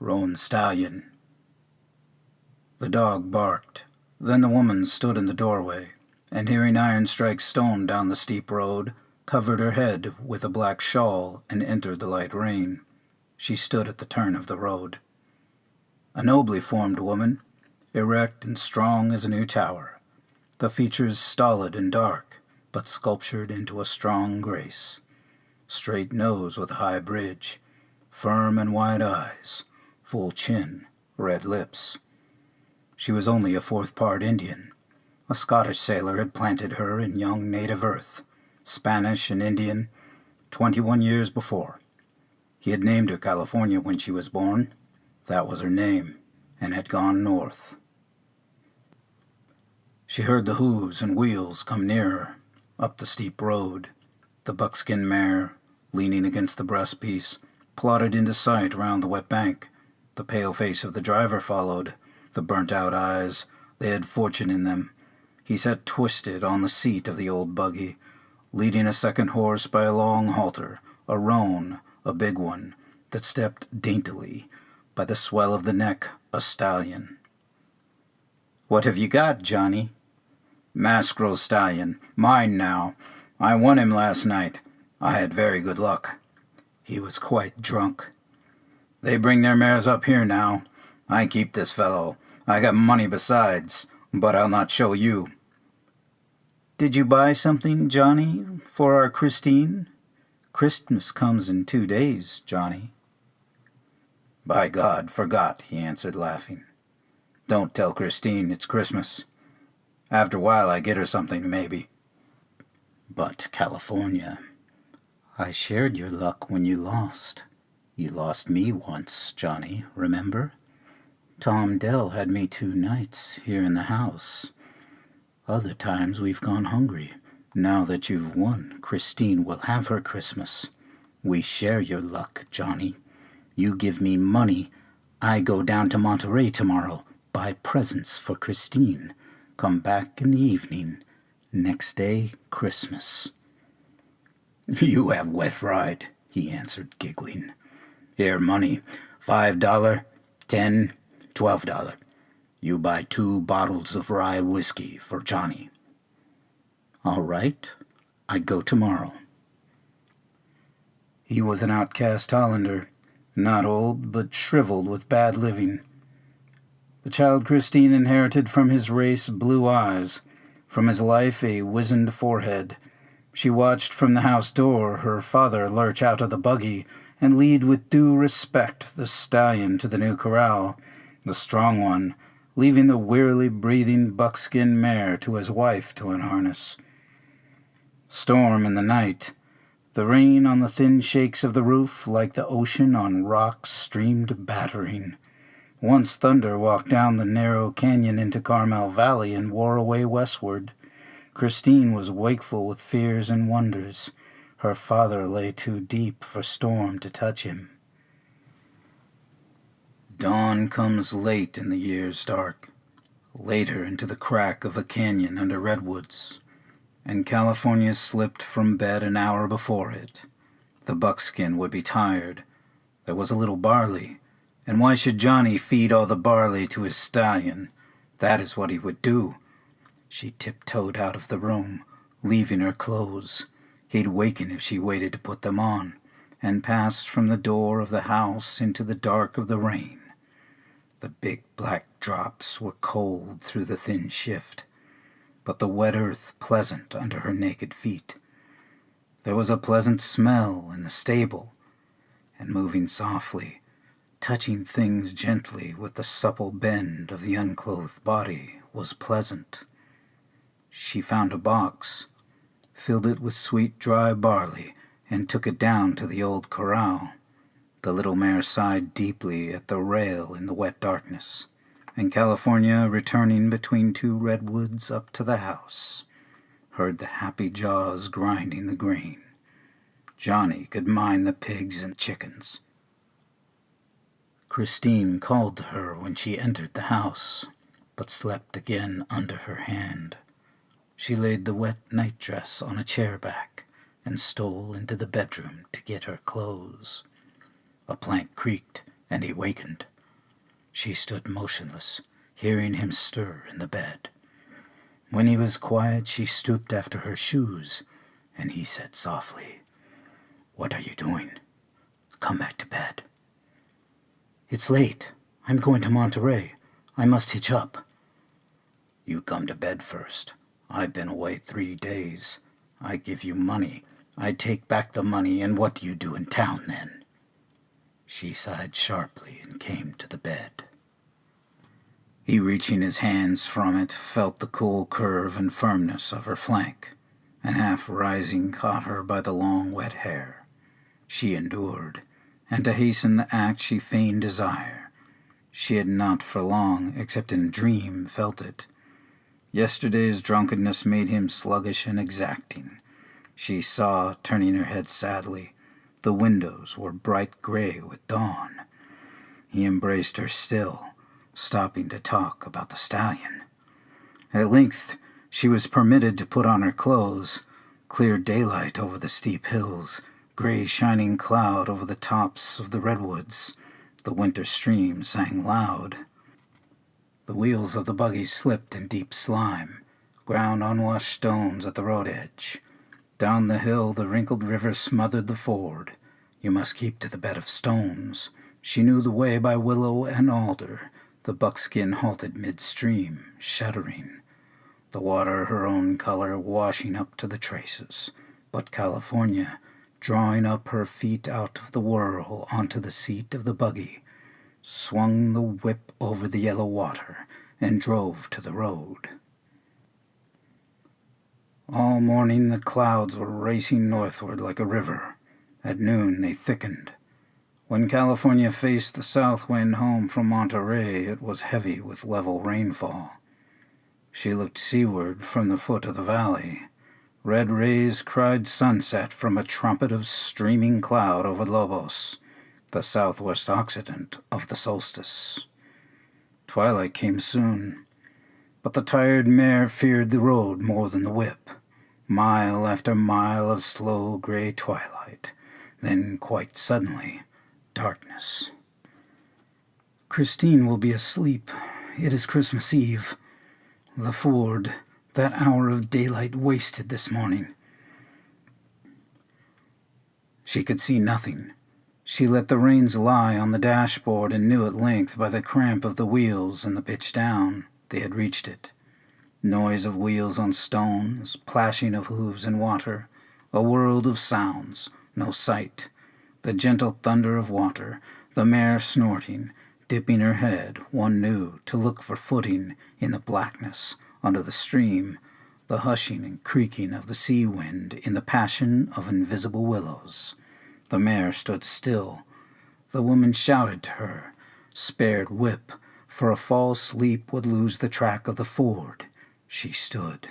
Roan Stallion. The dog barked. Then the woman stood in the doorway, and hearing iron strike stone down the steep road, covered her head with a black shawl and entered the light rain. She stood at the turn of the road. A nobly formed woman, erect and strong as a new tower, the features stolid and dark, but sculptured into a strong grace. Straight nose with a high bridge, firm and wide eyes, full chin, red lips. She was only a fourth part Indian. A Scottish sailor had planted her in young native earth, Spanish and Indian, 21 years before. He had named her California when she was born. That was her name, and had gone north. She heard the hooves and wheels come nearer, up the steep road. The buckskin mare, leaning against the breastpiece, plodded into sight round the wet bank. The pale face of the driver followed, the burnt-out eyes. They had fortune in them. He sat twisted on the seat of the old buggy, leading a second horse by a long halter, a roan, a big one, that stepped daintily, by the swell of the neck, a stallion. "What have you got, Johnny?" "Masquerade stallion. Mine now. I won him last night. I had very good luck." He was quite drunk. "They bring their mares up here now. I keep this fellow. I got money besides, but I'll not show you." "Did you buy something, Johnny, for our Christine? Christmas comes in 2 days, Johnny." "By God, forgot," he answered, laughing. "Don't tell Christine it's Christmas. After a while I get her something, maybe." "But, California, I shared your luck when you lost. You lost me once, Johnny, remember? Tom Dell had me 2 nights here in the house. Other times we've gone hungry. Now that you've won, Christine will have her Christmas. We share your luck, Johnny. You give me money. I go down to Monterey tomorrow, buy presents for Christine. Come back in the evening. Next day, Christmas." "You have wet ride," he answered, giggling. "Here, money. $5, $10, $12. You buy 2 bottles of rye whiskey for Johnny." "All right. I go tomorrow." He was an outcast Hollander, not old, but shriveled with bad living. The child Christine inherited from his race blue eyes, from his life a wizened forehead. She watched from the house door her father lurch out of the buggy and lead with due respect the stallion to the new corral, the strong one, leaving the wearily breathing buckskin mare to his wife to unharness. Storm in the night. The rain on the thin shakes of the roof, like the ocean on rocks, streamed battering. Once thunder walked down the narrow canyon into Carmel Valley and wore away westward. Christine was wakeful with fears and wonders. Her father lay too deep for storm to touch him. Dawn comes late in the year's dark, later into the crack of a canyon under redwoods, and California slipped from bed an hour before it. The buckskin would be tired. There was a little barley, and why should Johnny feed all the barley to his stallion? That is what he would do. She tiptoed out of the room, leaving her clothes. He'd waken if she waited to put them on, and passed from the door of the house into the dark of the rain. The big black drops were cold through the thin shift, but the wet earth pleasant under her naked feet. There was a pleasant smell in the stable, and moving softly, touching things gently with the supple bend of the unclothed body, was pleasant. She found a box, filled it with sweet dry barley, and took it down to the old corral. The little mare sighed deeply at the rail in the wet darkness, and California, returning between 2 redwoods up to the house, heard the happy jaws grinding the grain. Johnny could mind the pigs and chickens. Christine called to her when she entered the house, but slept again under her hand. She laid the wet nightdress on a chair back and stole into the bedroom to get her clothes. A plank creaked, and he wakened. She stood motionless, hearing him stir in the bed. When he was quiet, she stooped after her shoes, and he said softly, "What are you doing? Come back to bed." "It's late. I'm going to Monterey. I must hitch up." "You come to bed first. I've been away 3 days. I give you money. I take back the money, and what do you do in town then?" She sighed sharply and came to the bed. He, reaching his hands from it, felt the cool curve and firmness of her flank, and half rising caught her by the long wet hair. She endured, and to hasten the act she feigned desire. She had not for long, except in a dream, felt it. Yesterday's drunkenness made him sluggish and exacting. She saw, turning her head sadly, the windows were bright gray with dawn. He embraced her still, stopping to talk about the Stallion. At length she was permitted to put on her clothes. Clear daylight over the steep hills, gray shining cloud over the tops of the redwoods. The winter stream sang loud. The wheels of the buggy slipped in deep slime, ground unwashed stones at the road edge. Down the hill the wrinkled river smothered the ford. You must keep to the bed of stones. She knew the way by willow and alder. The buckskin halted midstream, shuddering. The water her own color washing up to the traces. But California, drawing up her feet out of the whirl onto the seat of the buggy, swung the whip over the yellow water and drove to the road. All morning the clouds were racing northward like a river. At noon they thickened. When California faced the south wind home from Monterey, it was heavy with level rainfall. She looked seaward from the foot of the valley. Red rays cried sunset from a trumpet of streaming cloud over Lobos, the southwest occident of the solstice. Twilight came soon, but the tired mare feared the road more than the whip. Mile after mile of slow gray twilight, then quite suddenly, darkness. Christine will be asleep. It is Christmas Eve. The ford, that hour of daylight wasted this morning. She could see nothing. She let the reins lie on the dashboard and knew at length by the cramp of the wheels and the pitch down they had reached it. Noise of wheels on stones, plashing of hooves in water, a world of sounds, no sight. The gentle thunder of water, the mare snorting, dipping her head, one knew, to look for footing in the blackness under the stream, the hushing and creaking of the sea wind in the passion of invisible willows. The mare stood still. The woman shouted to her, spared whip, for a false leap would lose the track of the ford. She stood.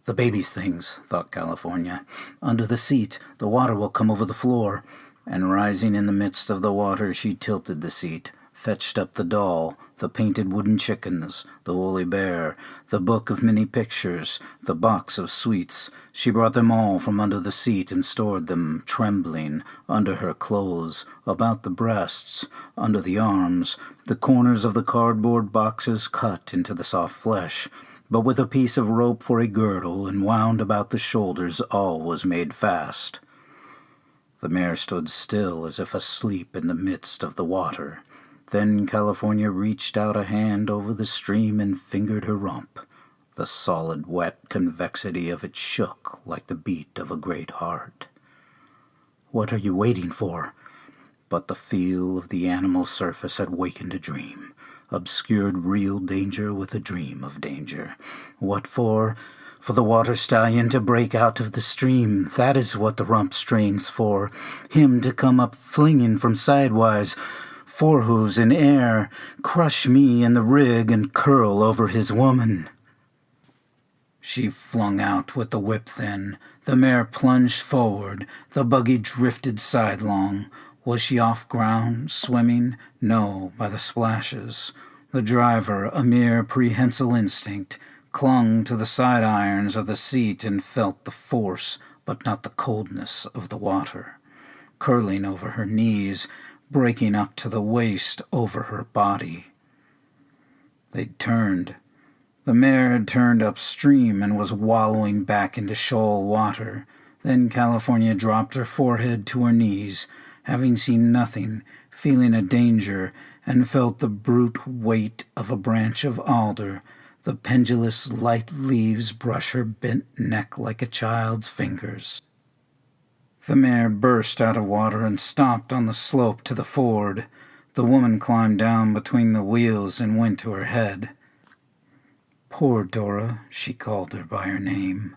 The baby's things, thought California. Under the seat, the water will come over the floor. And rising in the midst of the water, she tilted the seat, fetched up the doll, the painted wooden chickens, the woolly bear, the book of many pictures, the box of sweets. She brought them all from under the seat and stored them, trembling, under her clothes, about the breasts, under the arms, the corners of the cardboard boxes cut into the soft flesh. But with a piece of rope for a girdle and wound about the shoulders, all was made fast. The mare stood still as if asleep in the midst of the water. Then California reached out a hand over the stream and fingered her rump. The solid, wet convexity of it shook like the beat of a great heart. "What are you waiting for?" But the feel of the animal surface had wakened a dream, obscured real danger with a dream of danger. What for? For the water stallion to break out of the stream. That is what the rump strains for. Him to come up flinging from sidewise, forehooves in air, crush me in the rig and curl over his woman. She flung out with the whip then. The mare plunged forward. The buggy drifted sidelong. Was she off ground, swimming? No, by the splashes. The driver, a mere prehensile instinct, clung to the side irons of the seat and felt the force, but not the coldness of the water. Curling over her knees, breaking up to the waist over her body. They'd turned. The mare had turned upstream and was wallowing back into shoal water. Then California dropped her forehead to her knees, having seen nothing, feeling a danger, and felt the brute weight of a branch of alder. The pendulous light leaves brush her bent neck like a child's fingers. The mare burst out of water and stopped on the slope to the ford. The woman climbed down between the wheels and went to her head. "Poor Dora," she called her by her name.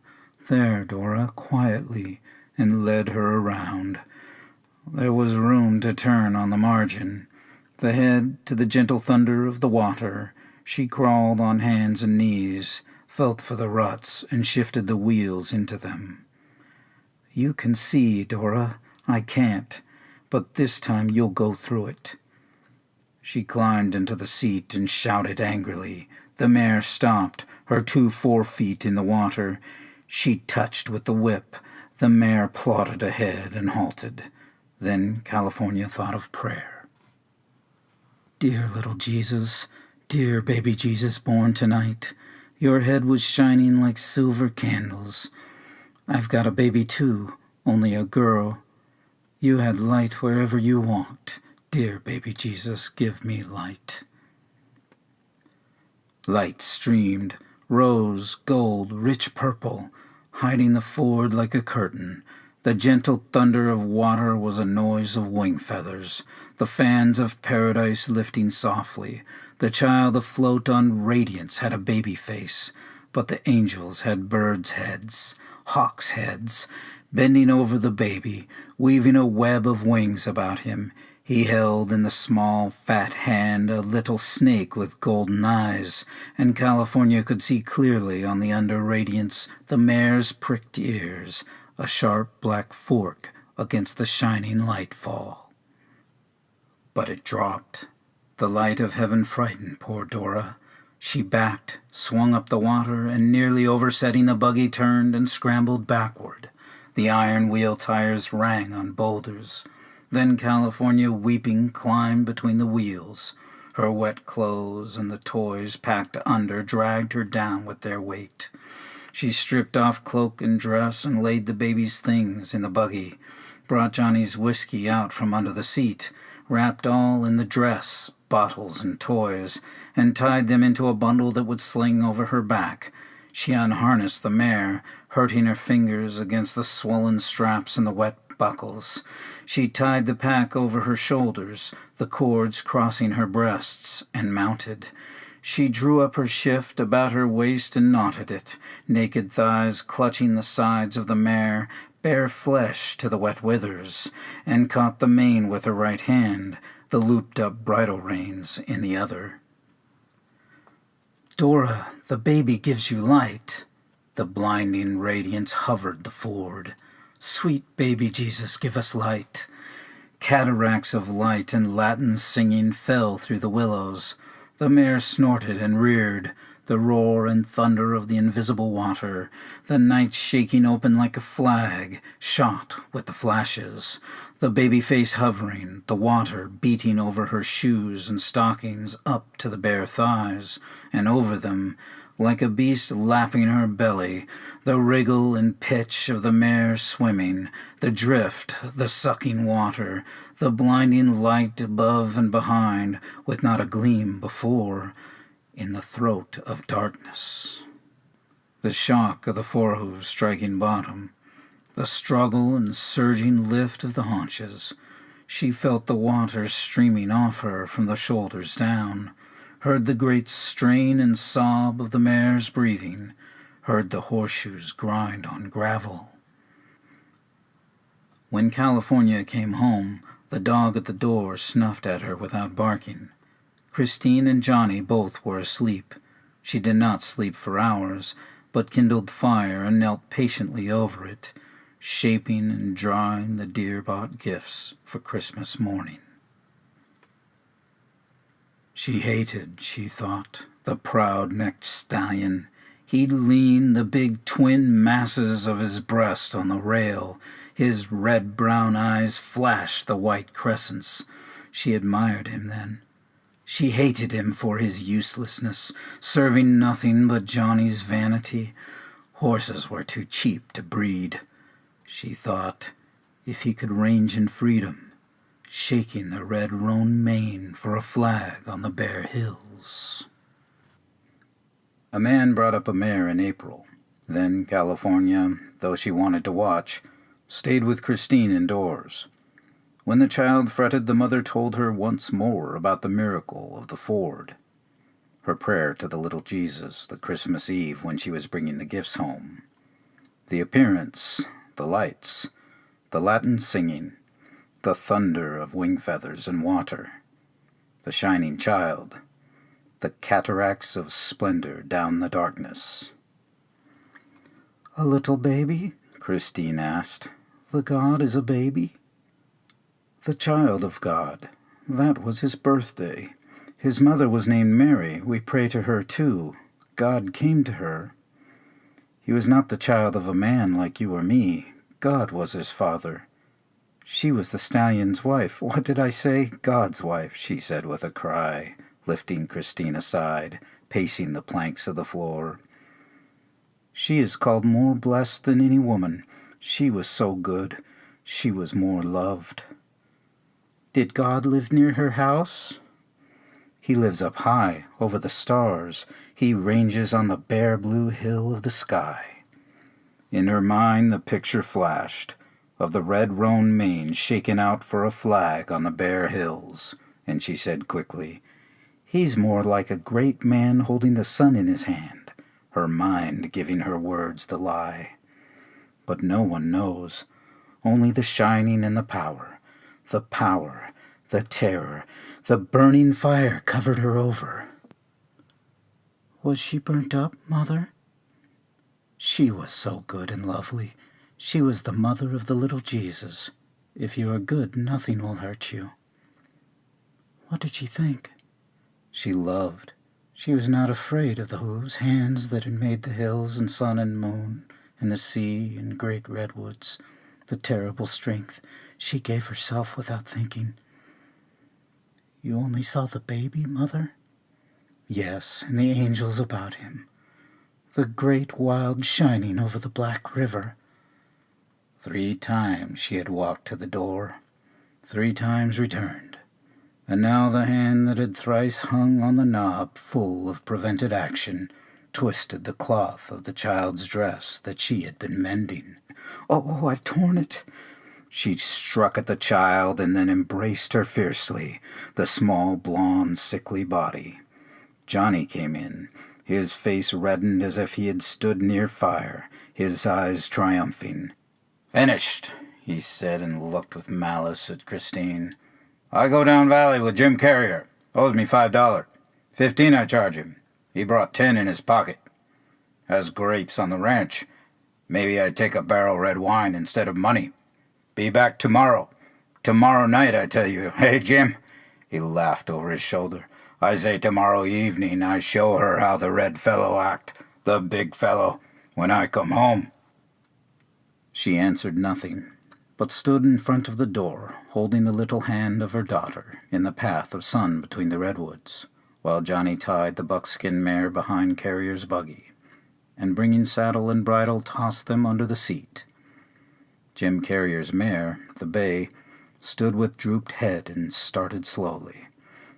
"There, Dora," quietly, and led her around. There was room to turn on the margin. The head to the gentle thunder of the water. She crawled on hands and knees, felt for the ruts, and shifted the wheels into them. "You can see, Dora. I can't. But this time you'll go through it." She climbed into the seat and shouted angrily. The mare stopped, her 2 forefeet in the water. She touched with the whip. The mare plodded ahead and halted. Then California thought of prayer. "Dear little Jesus, dear baby Jesus born tonight, your head was shining like silver candles. I've got a baby too, only a girl. You had light wherever you walked. Dear baby Jesus, give me light." Light streamed, rose, gold, rich purple, hiding the ford like a curtain. The gentle thunder of water was a noise of wing feathers, the fans of paradise lifting softly. The child afloat on radiance had a baby face, but the angels had birds' heads, hawks' heads, bending over the baby, weaving a web of wings about him. He held in the small, fat hand a little snake with golden eyes, and California could see clearly on the under radiance the mare's pricked ears, a sharp black fork against the shining light fall. But it dropped. The light of heaven frightened poor Dora. She backed, swung up the water, and nearly oversetting the buggy turned and scrambled backward. The iron wheel tires rang on boulders. Then California, weeping, climbed between the wheels. Her wet clothes and the toys packed under dragged her down with their weight. She stripped off cloak and dress and laid the baby's things in the buggy, brought Johnny's whiskey out from under the seat, wrapped all in the dress, bottles and toys, and tied them into a bundle that would sling over her back. She unharnessed the mare, hurting her fingers against the swollen straps and the wet buckles. She tied the pack over her shoulders, the cords crossing her breasts, and mounted. She drew up her shift about her waist and knotted it, naked thighs clutching the sides of the mare, bare flesh to the wet withers, and caught the mane with her right hand, the looped-up bridle reins in the other. "Dora, the baby gives you light." The blinding radiance hovered the ford. "Sweet baby Jesus, give us light." Cataracts of light and Latin singing fell through the willows. The mare snorted and reared, the roar and thunder of the invisible water, the night shaking open like a flag, shot with the flashes, the baby face hovering, the water beating over her shoes and stockings up to the bare thighs, and over them, like a beast lapping her belly, the wriggle and pitch of the mare swimming, the drift, the sucking water, the blinding light above and behind, with not a gleam before, in the throat of darkness. The shock of the forehoofs striking bottom, the struggle and surging lift of the haunches. She felt the water streaming off her from the shoulders down, heard the great strain and sob of the mare's breathing, heard the horseshoes grind on gravel. When California came home, the dog at the door snuffed at her without barking. Christine and Johnny both were asleep. She did not sleep for hours, but kindled fire and knelt patiently over it, shaping and drawing the dear-bought gifts for Christmas morning. She hated, she thought, the proud-necked stallion. He'd lean the big twin masses of his breast on the rail. His red-brown eyes flashed the white crescents. She admired him then. She hated him for his uselessness, serving nothing but Johnny's vanity. Horses were too cheap to breed. She thought, if he could range in freedom, shaking the red roan mane for a flag on the bare hills. A man brought up a mare in April. Then California, though she wanted to watch, stayed with Christine indoors. When the child fretted, the mother told her once more about the miracle of the ford. Her prayer to the little Jesus, the Christmas Eve when she was bringing the gifts home. The appearance, the lights, the Latin singing, the thunder of wing feathers and water, the shining child, the cataracts of splendor down the darkness. "A little baby?" Christine asked. "The God is a baby?" "The child of God. That was his birthday. His mother was named Mary. We pray to her too. God came to her. He was not the child of a man like you or me. God was his father. She was the stallion's wife. What did I say? God's wife," she said with a cry, lifting Christine aside, pacing the planks of the floor. "She is called more blessed than any woman. She was so good. She was more loved." "Did God live near her house?" "He lives up high, over the stars. He ranges on the bare blue hill of the sky." In her mind the picture flashed, of the red roan mane shaken out for a flag on the bare hills, and she said quickly, "He's more like a great man holding the sun in his hand," her mind giving her words the lie. But no one knows, only the shining and the power, the terror, the burning fire covered her over. "Was she burnt up, Mother?" "She was so good and lovely. She was the mother of the little Jesus. If you are good, nothing will hurt you." "What did she think?" "She loved. She was not afraid of the hooves, hands that had made the hills and sun and moon, and the sea and great redwoods, the terrible strength. She gave herself without thinking." "You only saw the baby, Mother?" "Yes, and the angels about him. The great wild shining over the black river." 3 times she had walked to the door, 3 times returned, and now the hand that had thrice hung on the knob, full of prevented action, twisted the cloth of the child's dress that she had been mending. "Oh, I've torn it." She struck at the child and then embraced her fiercely, the small, blond, sickly body. Johnny came in, his face reddened as if he had stood near fire, his eyes triumphing. "Finished," he said, and looked with malice at Christine. "I go down valley with Jim Carrier. Owes me $5. 15 I charge him. He brought 10 in his pocket. Has grapes on the ranch. Maybe I'd take a barrel red wine instead of money. Be back tomorrow. Tomorrow night, I tell you. Hey, Jim?" He laughed over his shoulder. "I say tomorrow evening I show her how the red fellow act, the big fellow, when I come home." She answered nothing, but stood in front of the door, holding the little hand of her daughter in the path of sun between the redwoods, while Johnny tied the buckskin mare behind Carrier's buggy, and bringing saddle and bridle tossed them under the seat. Jim Carrier's mare, the bay, stood with drooped head and started slowly,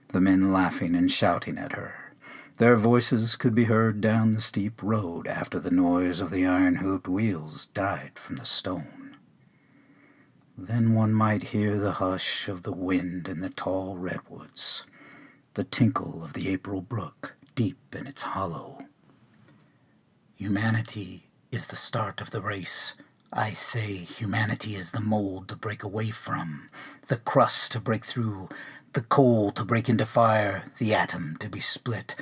the men laughing and shouting at her. Their voices could be heard down the steep road after the noise of the iron-hooped wheels died from the stone. Then one might hear the hush of the wind in the tall redwoods, the tinkle of the April brook deep in its hollow. Humanity is the start of the race. I say humanity is the mold to break away from, the crust to break through, the coal to break into fire, the atom to be split.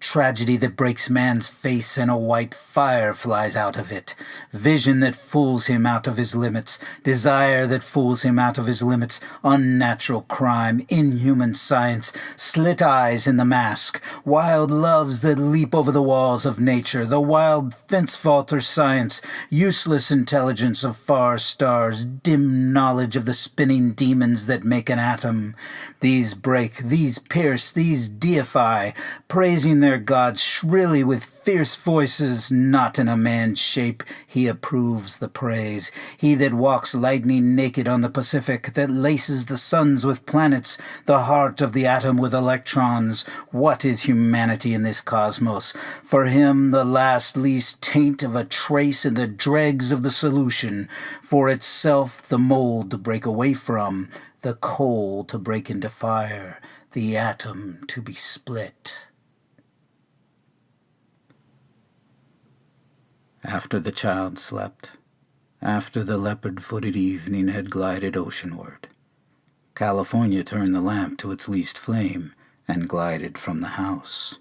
Tragedy that breaks man's face and a white fire flies out of it. Vision that fools him out of his limits. Desire that fools him out of his limits. Unnatural crime, inhuman science, slit eyes in the mask. Wild loves that leap over the walls of nature. The wild fence vaulter science. Useless intelligence of far stars. Dim knowledge of the spinning demons that make an atom. These break, these pierce, these deify, praising their gods shrilly with fierce voices. Not in a man's shape he approves the praise. He that walks lightning naked on the Pacific, that laces the suns with planets, the heart of the atom with electrons. What is humanity in this cosmos? For him the last least taint of a trace in the dregs of the solution. For itself the mold to break away from, the coal to break into fire, the atom to be split. After the child slept, after the leopard-footed evening had glided oceanward, California turned the lamp to its least flame and glided from the house.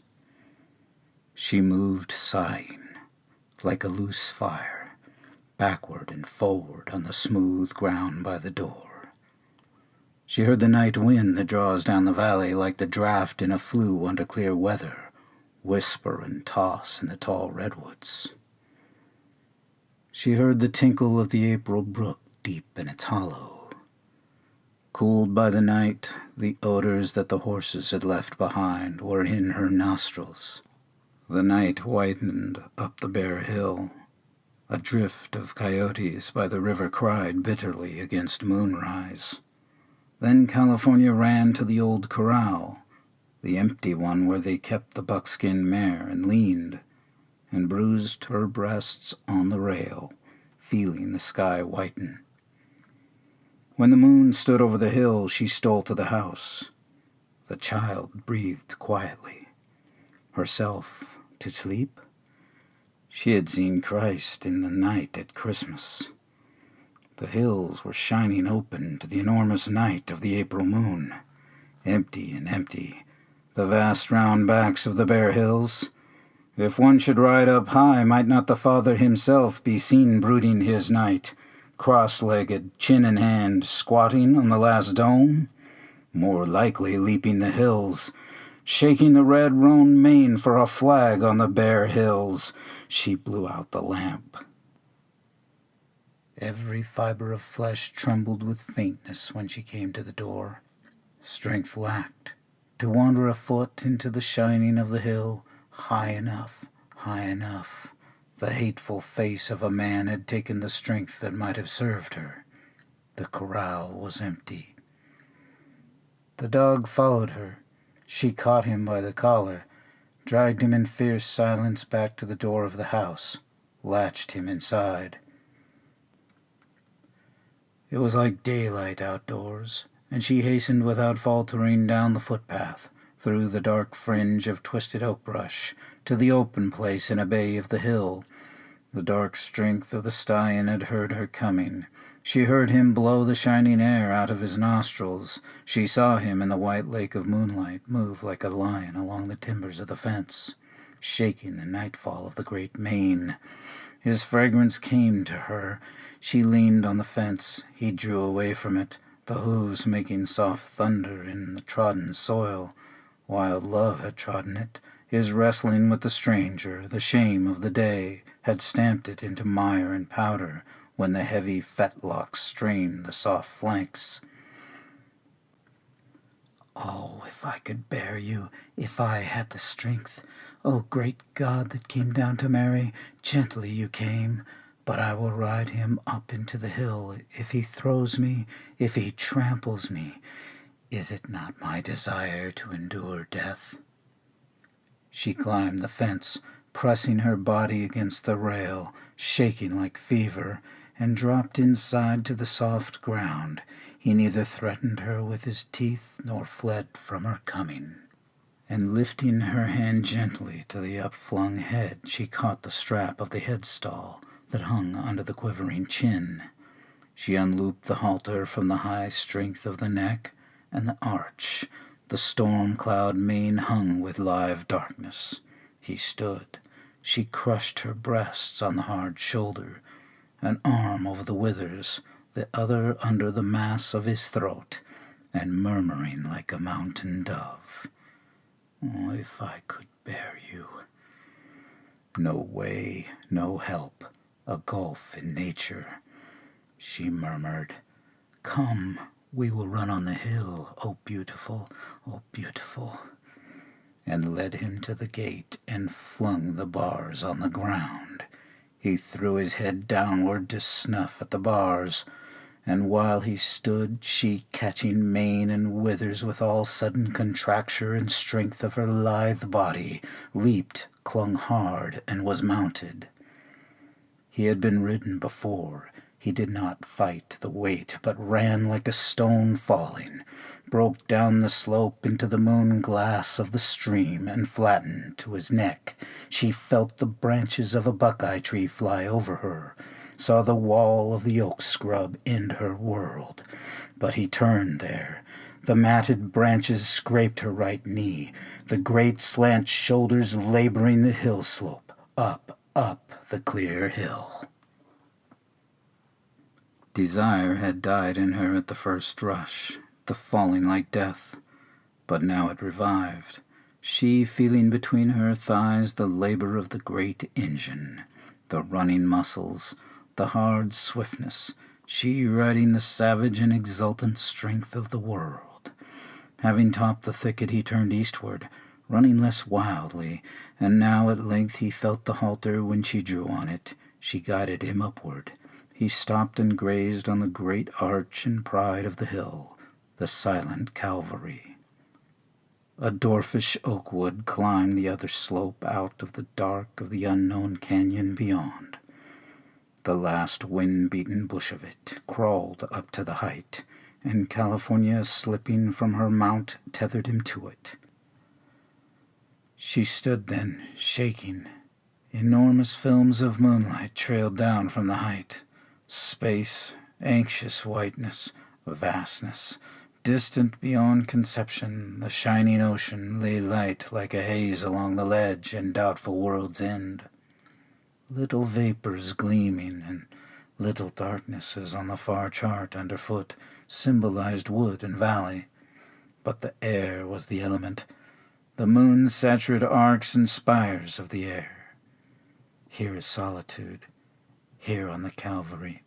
She moved sighing, like a loose fire, backward and forward on the smooth ground by the door. She heard the night wind that draws down the valley like the draft in a flue under clear weather, whisper and toss in the tall redwoods. She heard the tinkle of the April brook deep in its hollow. Cooled by the night, the odors that the horses had left behind were in her nostrils. The night whitened up the bare hill. A drift of coyotes by the river cried bitterly against moonrise. Then California ran to the old corral, the empty one where they kept the buckskin mare, and leaned, and bruised her breasts on the rail, feeling the sky whiten. When the moon stood over the hill, she stole to the house. The child breathed quietly. Herself to sleep? She had seen Christ in the night at Christmas. The hills were shining open to the enormous night of the April moon. Empty and empty, the vast round backs of the bare hills. If one should ride up high, might not the Father himself be seen brooding his night, cross-legged, chin in hand, squatting on the last dome? More likely leaping the hills, shaking the red roan mane for a flag on the bare hills. She blew out the lamp. Every fiber of flesh trembled with faintness when she came to the door. Strength lacked. To wander afoot into the shining of the hill, high enough, high enough. The hateful face of a man had taken the strength that might have served her. The corral was empty. The dog followed her. She caught him by the collar, dragged him in fierce silence back to the door of the house, latched him inside. It was like daylight outdoors, and she hastened without faltering down the footpath, through the dark fringe of twisted oak brush, to the open place in a bay of the hill. The dark strength of the stallion had heard her coming. She heard him blow the shining air out of his nostrils. She saw him in the white lake of moonlight move like a lion along the timbers of the fence, shaking the nightfall of the great mane. His fragrance came to her. She leaned on the fence. He drew away from it, the hooves making soft thunder in the trodden soil. Wild love had trodden it. His wrestling with the stranger, the shame of the day, had stamped it into mire and powder when the heavy fetlocks strained the soft flanks. Oh, if I could bear you, if I had the strength. Oh, great God that came down to Mary, gently you came. But I will ride him up into the hill. If he throws me, if he tramples me, is it not my desire to endure death? She climbed the fence, pressing her body against the rail, shaking like fever, and dropped inside to the soft ground. He neither threatened her with his teeth nor fled from her coming. And lifting her hand gently to the upflung head, she caught the strap of the headstall that hung under the quivering chin. She unlooped the halter from the high strength of the neck and the arch. The storm cloud mane hung with live darkness. He stood. She crushed her breasts on the hard shoulder, an arm over the withers, the other under the mass of his throat, and murmuring like a mountain dove, "Oh, if I could bear you." No way, no help, a gulf in nature. She murmured, "Come, we will run on the hill, oh beautiful, and led him to the gate and flung the bars on the ground. He threw his head downward to snuff at the bars, and while he stood, she, catching mane and withers with all sudden contracture and strength of her lithe body, leaped, clung hard, and was mounted. He had been ridden before. He did not fight the weight, but ran like a stone falling, broke down the slope into the moon glass of the stream, and flattened to his neck. She felt the branches of a buckeye tree fly over her, saw the wall of the oak scrub end her world. But he turned there. The matted branches scraped her right knee, the great slant shoulders laboring the hill slope, up the clear hill. Desire had died in her at the first rush, the falling like death, but now it revived, she feeling between her thighs the labor of the great engine, the running muscles, the hard swiftness, she riding the savage and exultant strength of the world. Having topped the thicket, he turned eastward, running less wildly, and now at length he felt the halter when she drew on it. She guided him upward. He stopped and grazed on the great arch and pride of the hill, the silent Calvary. A dwarfish oak wood climbed the other slope out of the dark of the unknown canyon beyond. The last wind-beaten bush of it crawled up to the height, and California, slipping from her mount, tethered him to it. She stood then, shaking. Enormous films of moonlight trailed down from the height. Space, anxious whiteness, vastness, distant beyond conception, the shining ocean lay light like a haze along the ledge and doubtful world's end. Little vapors gleaming and little darknesses on the far chart underfoot symbolized wood and valley, but the air was the element, the moon's saturated arcs and spires of the air. Here is solitude, here on the Calvary,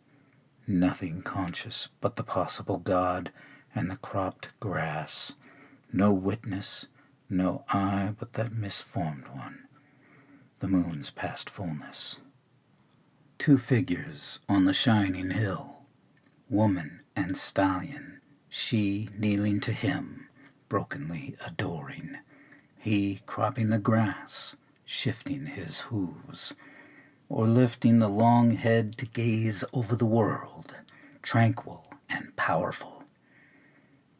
nothing conscious but the possible God and the cropped grass, no witness, no eye but that misformed one, the moon's past fullness. Two figures on the shining hill, woman and stallion, she kneeling to him, brokenly adoring, he cropping the grass, shifting his hooves, or lifting the long head to gaze over the world, tranquil and powerful.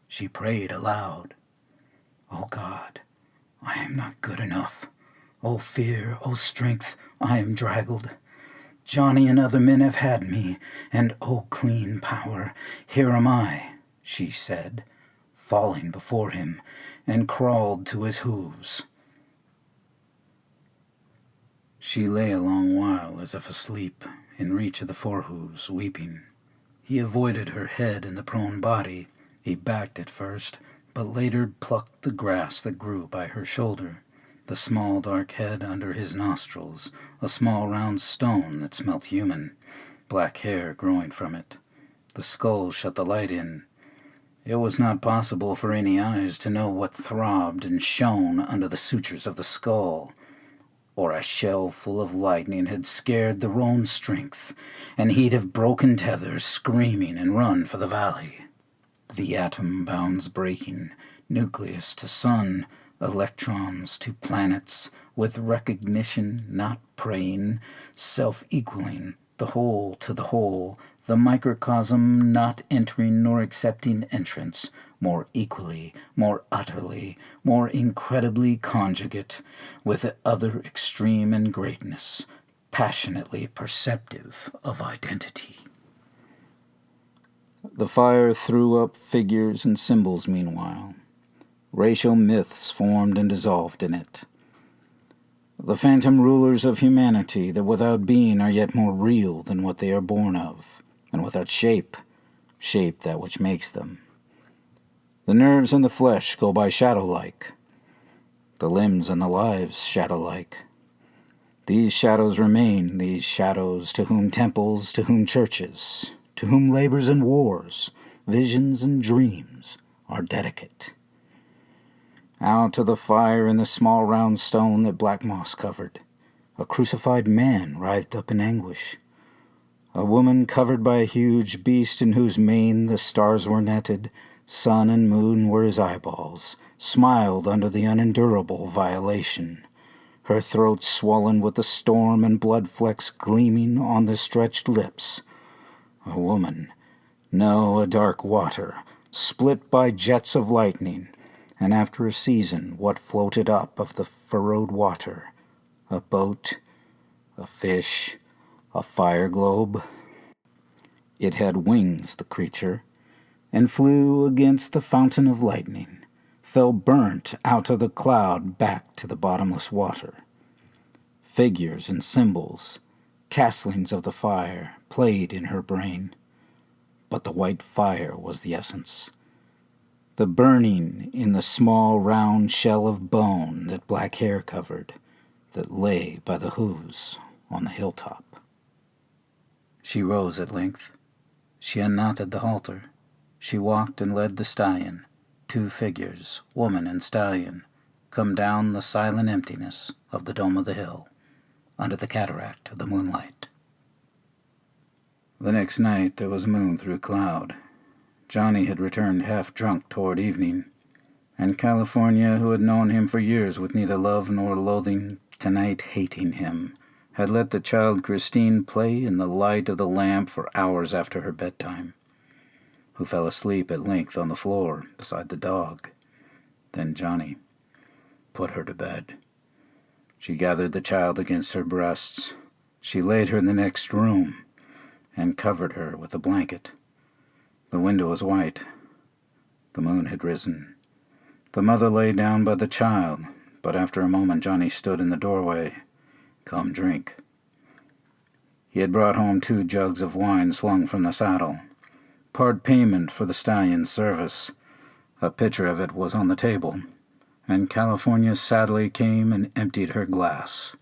She prayed aloud, "O God, I am not good enough. O fear, O strength, I am draggled. Johnny and other men have had me, and O clean power, here am I," she said, falling before him, and crawled to his hooves. She lay a long while as if asleep, in reach of the forehooves, weeping. He avoided her head and the prone body. He backed at first, but later plucked the grass that grew by her shoulder, the small dark head under his nostrils, a small round stone that smelt human, black hair growing from it. The skull shut the light in. It was not possible for any eyes to know what throbbed and shone under the sutures of the skull, or a shell full of lightning had scared the Roan strength, and he'd have broken tethers, screaming, and run for the valley. The atom bounds breaking, nucleus to sun, electrons to planets, with recognition not praying, self-equaling, the whole to the whole, the microcosm not entering nor accepting entrance, more equally, more utterly, more incredibly conjugate, with the other extreme in greatness, passionately perceptive of identity. The fire threw up figures and symbols meanwhile. Racial myths formed and dissolved in it. The phantom rulers of humanity that without being are yet more real than what they are born of, and without shape that which makes them. The nerves and the flesh go by shadow-like, the limbs and the lives shadow-like. These shadows remain, these shadows to whom temples, to whom churches, to whom labors and wars, visions and dreams are dedicate. Out of the fire in the small round stone that black moss covered, a crucified man writhed up in anguish. A woman covered by a huge beast in whose mane the stars were netted, sun and moon were his eyeballs, smiled under the unendurable violation, her throat swollen with the storm and blood flecks gleaming on the stretched lips. A woman, no, a dark water, split by jets of lightning, and after a season what floated up of the furrowed water? A boat, a fish, a fire globe. It had wings, the creature, and flew against the fountain of lightning, fell burnt out of the cloud back to the bottomless water. Figures and symbols, castlings of the fire, played in her brain, but the white fire was the essence. The burning in the small round shell of bone that black hair covered, that lay by the hooves on the hilltop. She rose at length. She unknotted the halter. She walked and led the stallion, 2 figures, woman and stallion, come down the silent emptiness of the dome of the hill, under the cataract of the moonlight. The next night there was moon through cloud. Johnny had returned half-drunk toward evening, and California, who had known him for years with neither love nor loathing, tonight hating him, had let the child Christine play in the light of the lamp for hours after her bedtime, who fell asleep at length on the floor beside the dog. Then Johnny put her to bed. She gathered the child against her breasts. She laid her in the next room and covered her with a blanket. The window was white. The moon had risen. The mother lay down by the child, but after a moment Johnny stood in the doorway. "Come drink." He had brought home 2 jugs of wine slung from the saddle, part payment for the stallion's service. A pitcher of it was on the table, and California sadly came and emptied her glass.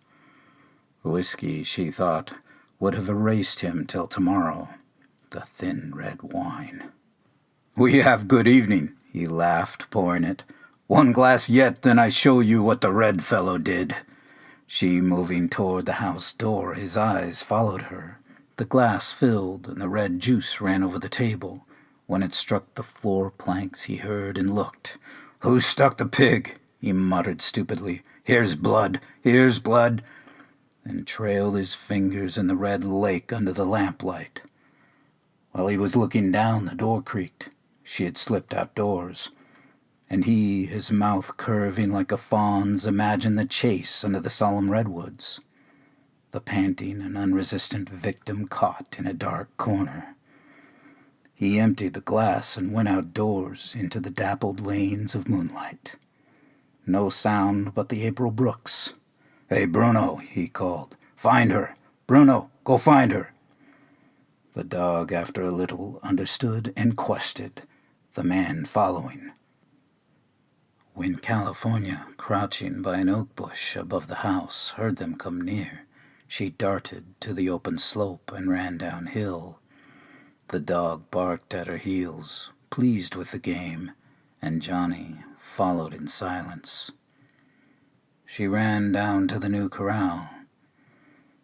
Whiskey, she thought, would have erased him till tomorrow. The thin red wine. "We have good evening," he laughed, pouring it. "1 glass yet, then I show you what the red fellow did." She moving toward the house door, his eyes followed her. The glass filled, and the red juice ran over the table. When it struck the floor planks, he heard and looked. "Who stuck the pig?" he muttered stupidly. "Here's blood, here's blood," and trailed his fingers in the red lake under the lamplight. While he was looking down, the door creaked. She had slipped outdoors, and he, his mouth curving like a fawn's, imagined the chase under the solemn redwoods. The panting and unresistant victim caught in a dark corner. He emptied the glass and went outdoors into the dappled lanes of moonlight. No sound but the April brooks. "Hey, Bruno," he called. "Find her. Bruno, go find her." The dog, after a little, understood and quested, the man following. When California, crouching by an oak bush above the house, heard them come near, she darted to the open slope and ran downhill. The dog barked at her heels, pleased with the game, and Johnny followed in silence. She ran down to the new corral.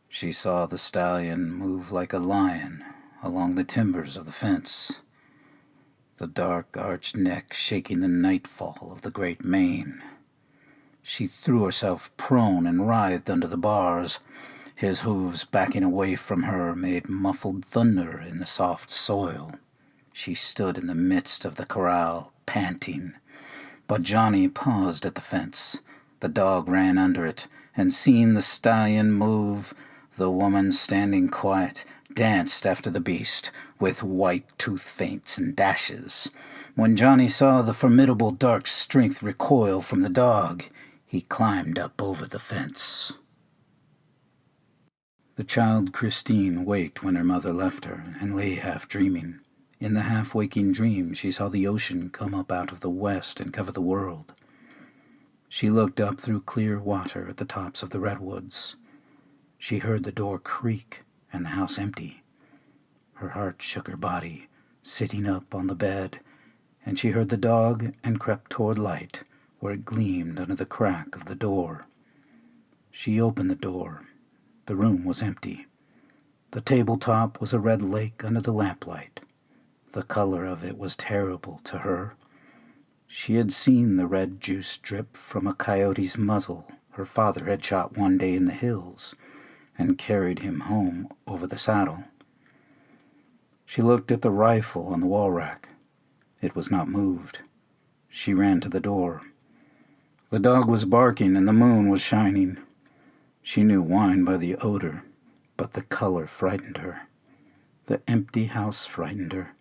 She saw the stallion move like a lion along the timbers of the fence, the dark arched neck shaking the nightfall of the great mane. She threw herself prone and writhed under the bars. His hooves, backing away from her, made muffled thunder in the soft soil. She stood in the midst of the corral, panting. But Johnny paused at the fence. The dog ran under it, and seeing the stallion move, the woman, standing quiet, danced after the beast, with white tooth feints and dashes. When Johnny saw the formidable dark strength recoil from the dog, he climbed up over the fence. The child Christine waked when her mother left her and lay half dreaming. In the half-waking dream, she saw the ocean come up out of the west and cover the world. She looked up through clear water at the tops of the redwoods. She heard the door creak and the house empty. Her heart shook her body, sitting up on the bed, and she heard the dog and crept toward light, where it gleamed under the crack of the door. She opened the door. The room was empty. The tabletop was a red lake under the lamplight. The color of it was terrible to her. She had seen the red juice drip from a coyote's muzzle her father had shot one day in the hills and carried him home over the saddle. She looked at the rifle on the wall rack. It was not moved. She ran to the door. The dog was barking and the moon was shining. She knew wine by the odor, but the color frightened her. The empty house frightened her.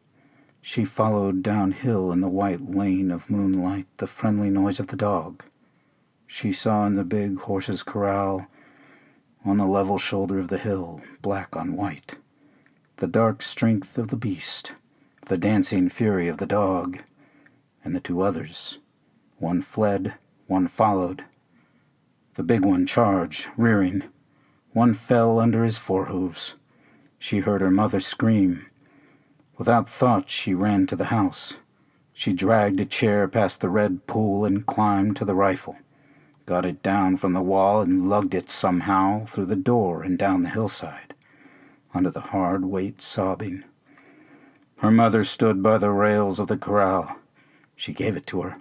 She followed downhill in the white lane of moonlight the friendly noise of the dog. She saw in the big horse's corral, on the level shoulder of the hill, black on white, the dark strength of the beast, the dancing fury of the dog, and the two others. One fled, one followed. The big one charged, rearing. One fell under his forehoofs. She heard her mother scream. Without thought, she ran to the house. She dragged a chair past the red pool and climbed to the rifle, got it down from the wall and lugged it somehow through the door and down the hillside, under the hard weight sobbing. Her mother stood by the rails of the corral. She gave it to her.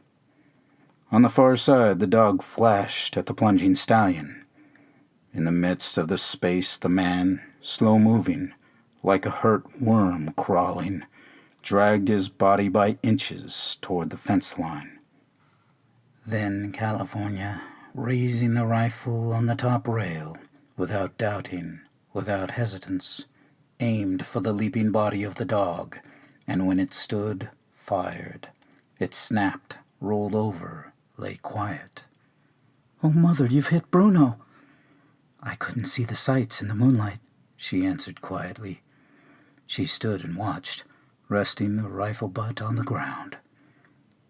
On the far side, the dog flashed at the plunging stallion. In the midst of the space, the man, slow-moving, like a hurt worm crawling, dragged his body by inches toward the fence line. Then California, raising the rifle on the top rail, without doubting, without hesitance, aimed for the leaping body of the dog, and when it stood, fired. It snapped, rolled over, lay quiet. "Oh, Mother, you've hit Bruno." "I couldn't see the sights in the moonlight," she answered quietly. She stood and watched, resting the rifle butt on the ground.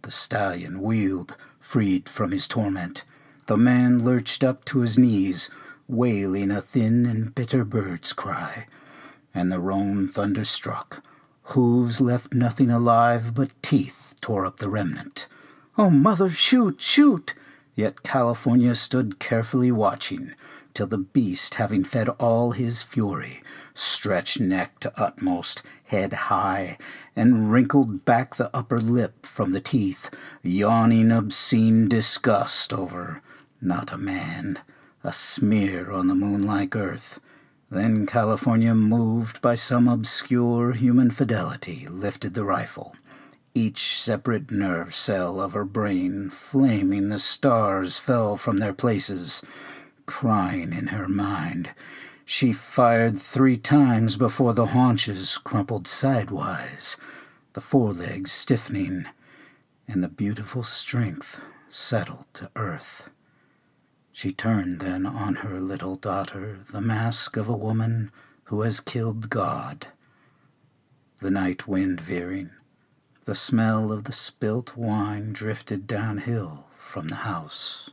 The stallion wheeled, freed from his torment. The man lurched up to his knees, wailing a thin and bitter bird's cry, and the Roan thunderstruck. Hooves left nothing alive, but teeth tore up the remnant. "Oh, Mother, shoot, shoot!" Yet California stood carefully watching, till the beast, having fed all his fury, stretched neck to utmost, head high, and wrinkled back the upper lip from the teeth, yawning obscene disgust over, not a man, a smear on the moon-like earth. Then California, moved by some obscure human fidelity, lifted the rifle. Each separate nerve cell of her brain, flaming the stars, fell from their places. Crying in her mind, she fired 3 times before the haunches crumpled sidewise, the forelegs stiffening, and the beautiful strength settled to earth. She turned then on her little daughter the mask of a woman who has killed God. The night wind veering, the smell of the spilt wine drifted downhill from the house.